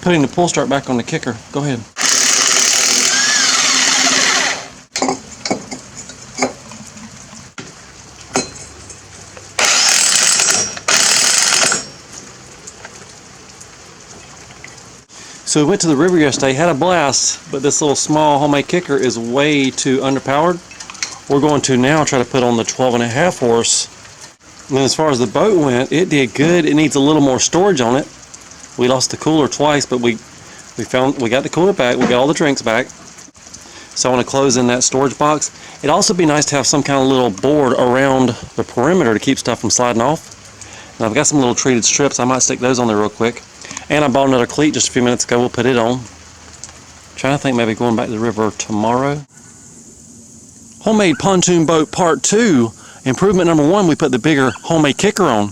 putting the pull start back on the kicker. Go ahead. So we went to the river yesterday, had a blast, but this little small homemade kicker is way too underpowered. We're going to now try to put on the 12.5 horse. And then as far as the boat went, it did good. It needs a little more storage on it. We lost the cooler twice, but we got the cooler back. We got all the drinks back. So I want to close in that storage box. It'd also be nice to have some kind of little board around the perimeter to keep stuff from sliding off. And I've got some little treated strips. I might stick those on there real quick. And I bought another cleat just a few minutes ago. We'll put it on. Trying to think maybe going back to the river tomorrow. Homemade pontoon boat part 2. Improvement number 1, we put the bigger homemade kicker on.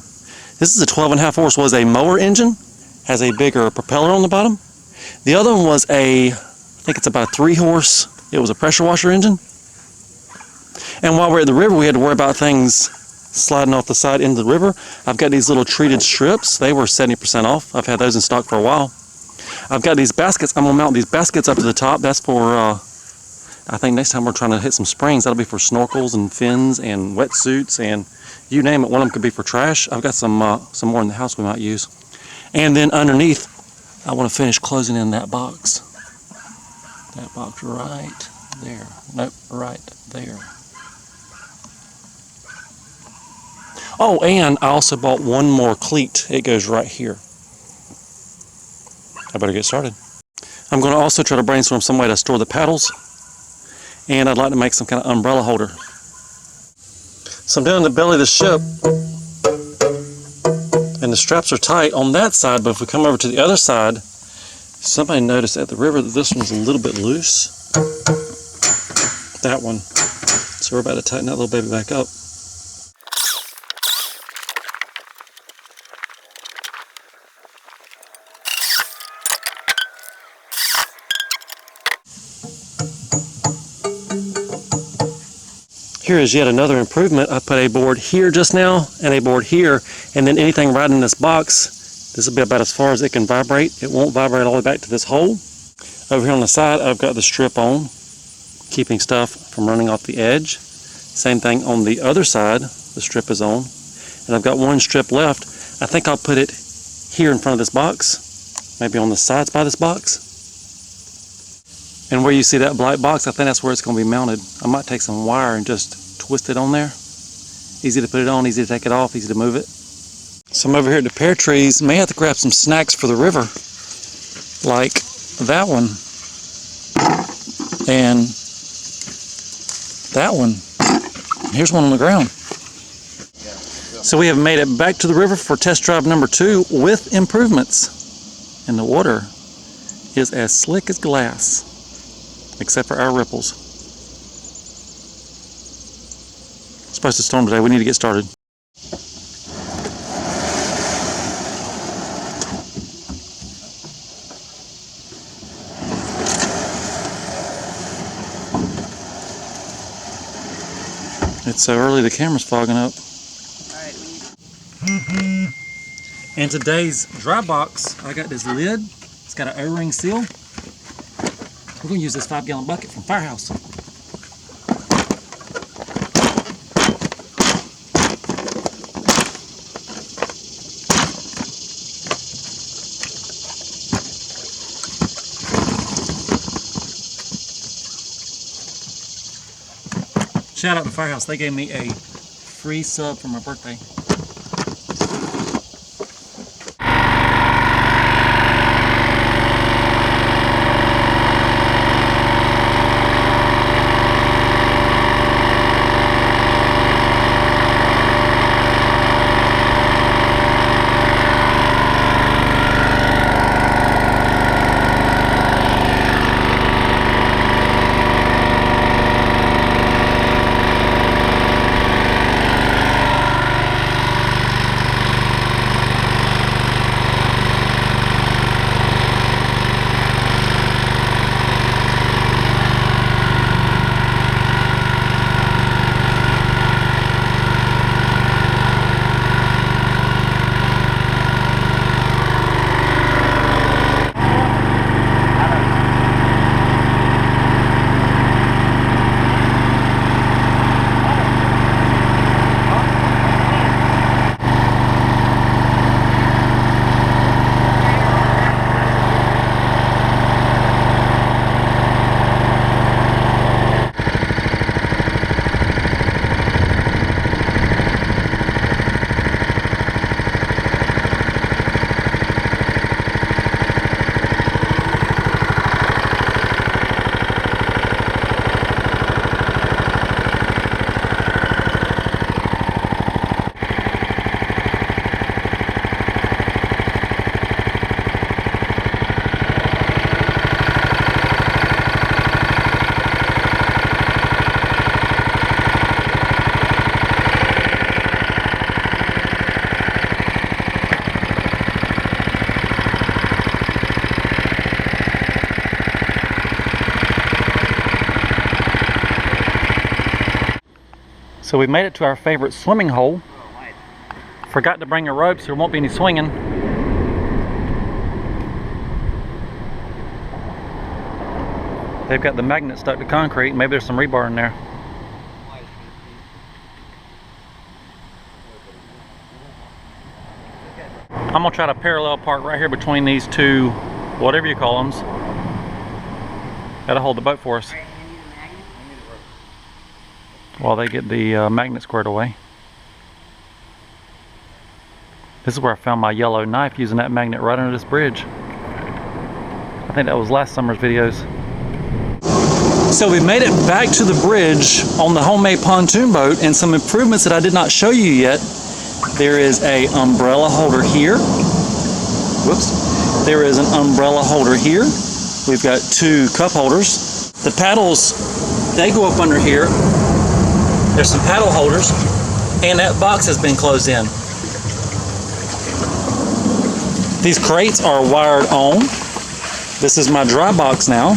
This is a 12.5 horse, was a mower engine. Has a bigger propeller on the bottom. The other one was I think it's about a 3 horse. It was a pressure washer engine. And while we're at the river, we had to worry about things sliding off the side into the river. I've got these little treated strips. They were 70% off. I've had those in stock for a while. I've got these baskets. I'm going to mount these baskets up to the top. That's for, I think next time we're trying to hit some springs, that'll be for snorkels and fins and wetsuits and you name it. One of them could be for trash. I've got some more in the house we might use. And then underneath, I want to finish closing in that box. That box right there. Nope, right there. Oh, and I also bought one more cleat. It goes right here. I better get started. I'm going to also try to brainstorm some way to store the paddles. And I'd like to make some kind of umbrella holder. So I'm down the belly of the ship. And the straps are tight on that side, but if we come over to the other side, somebody noticed at the river that this one's a little bit loose. That one. So we're about to tighten that little baby back up. Here is yet another improvement. I put a board here just now and a board here, and then anything right in this box, this will be about as far as it can vibrate. It won't vibrate all the way back to this hole. Over here on the side, I've got the strip on, keeping stuff from running off the edge. Same thing on the other side, the strip is on. And I've got one strip left. I think I'll put it here in front of this box, maybe on the sides by this box. And where you see that black box, I think that's where it's going to be mounted. I might take some wire and just twist it on there. Easy to put it on, easy to take it off, easy to move it. So I'm over here at the pear trees. May have to grab some snacks for the river. Like that one. And that one. Here's one on the ground. So we have made it back to the river for test drive number 2 with improvements. And the water is as slick as glass. Except for our ripples. It's supposed to storm today. We need to get started. It's so early the camera's fogging up. And today's dry box, I got this lid. It's got an O-ring seal. We're going to use this 5-gallon bucket from Firehouse. Shout out to Firehouse. They gave me a free sub for my birthday. So we made it to our favorite swimming hole. Forgot to bring a rope, so there won't be any swinging. They've got the magnet stuck to concrete. Maybe there's some rebar in there. I'm gonna try to parallel park right here between these two, whatever you call them. Gotta hold the boat for us while they get the magnet squared away. This is where I found my yellow knife using that magnet right under this bridge. I think that was last summer's videos. So we made it back to the bridge on the homemade pontoon boat, and some improvements that I did not show you yet. There is a umbrella holder here. Whoops. There is an umbrella holder here. We've got 2 cup holders. The paddles, they go up under here. There's some paddle holders, and that box has been closed in. These crates are wired on. This is my dry box now.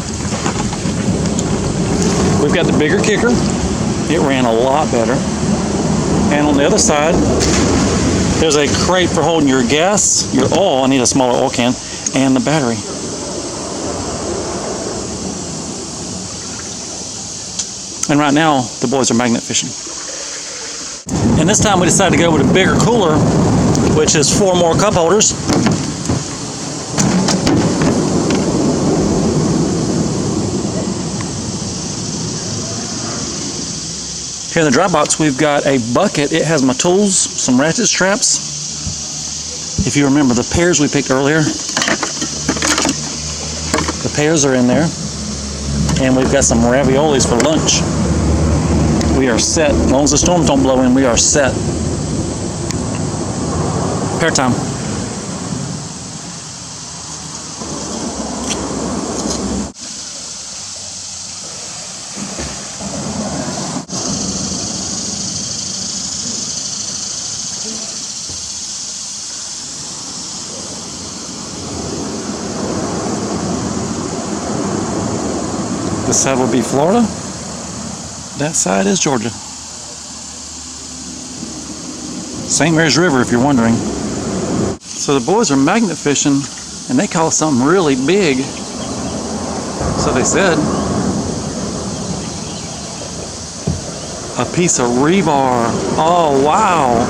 We've got the bigger kicker. It ran a lot better. And on the other side, there's a crate for holding your gas, your oil, I need a smaller oil can, and the battery. And right now, the boys are magnet fishing. And this time we decided to go with a bigger cooler, which is 4 more cup holders. Here in the dry box, we've got a bucket. It has my tools, some ratchet straps. If you remember the pears we picked earlier, the pears are in there. And we've got some raviolis for lunch. We are set. As long as the storms don't blow in, we are set. Pear time. This side will be Florida. That side is Georgia. St. Mary's River, if you're wondering. So the boys are magnet fishing, and they caught something really big. So they said. A piece of rebar. Oh, wow.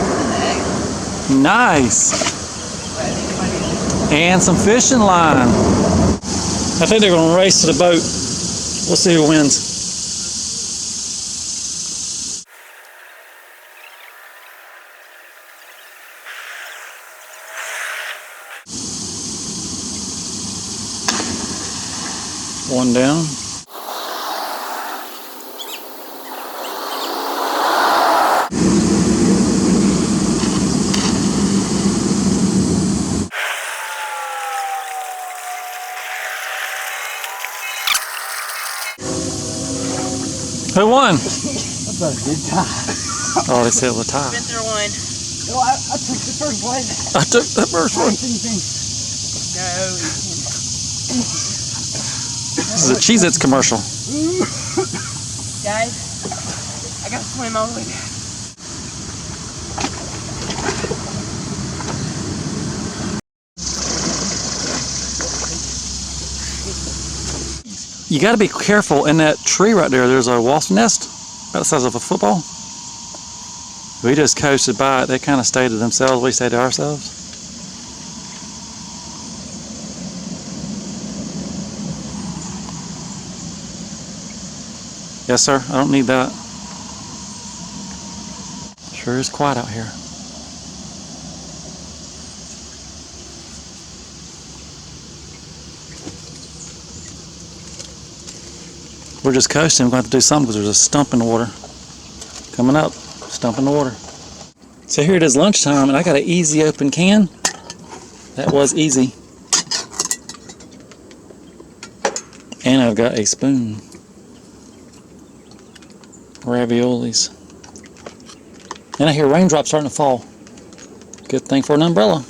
Nice. And some fishing line. I think they're going to race to the boat. We'll see who wins. One down. Who won? That's a good tie. Oh, they said it was a tie. Spencer won. Well, I took the first one. I took the first one. No. This is a Cheez-Its commercial. Guys, I gotta swim all the way down. You got to be careful in that tree right there. There's a wasp nest about the size of a football. We just coasted by it. They kind of stayed to themselves. We stayed to ourselves. Yes, sir. I don't need that. Sure is quiet out here. We're just coasting. We're going to have to do something because there's a stump in the water. Coming up. Stump in the water. So here it is lunchtime, and I got an easy open can. That was easy. And I've got a spoon. Raviolis. And I hear raindrops starting to fall. Good thing for an umbrella.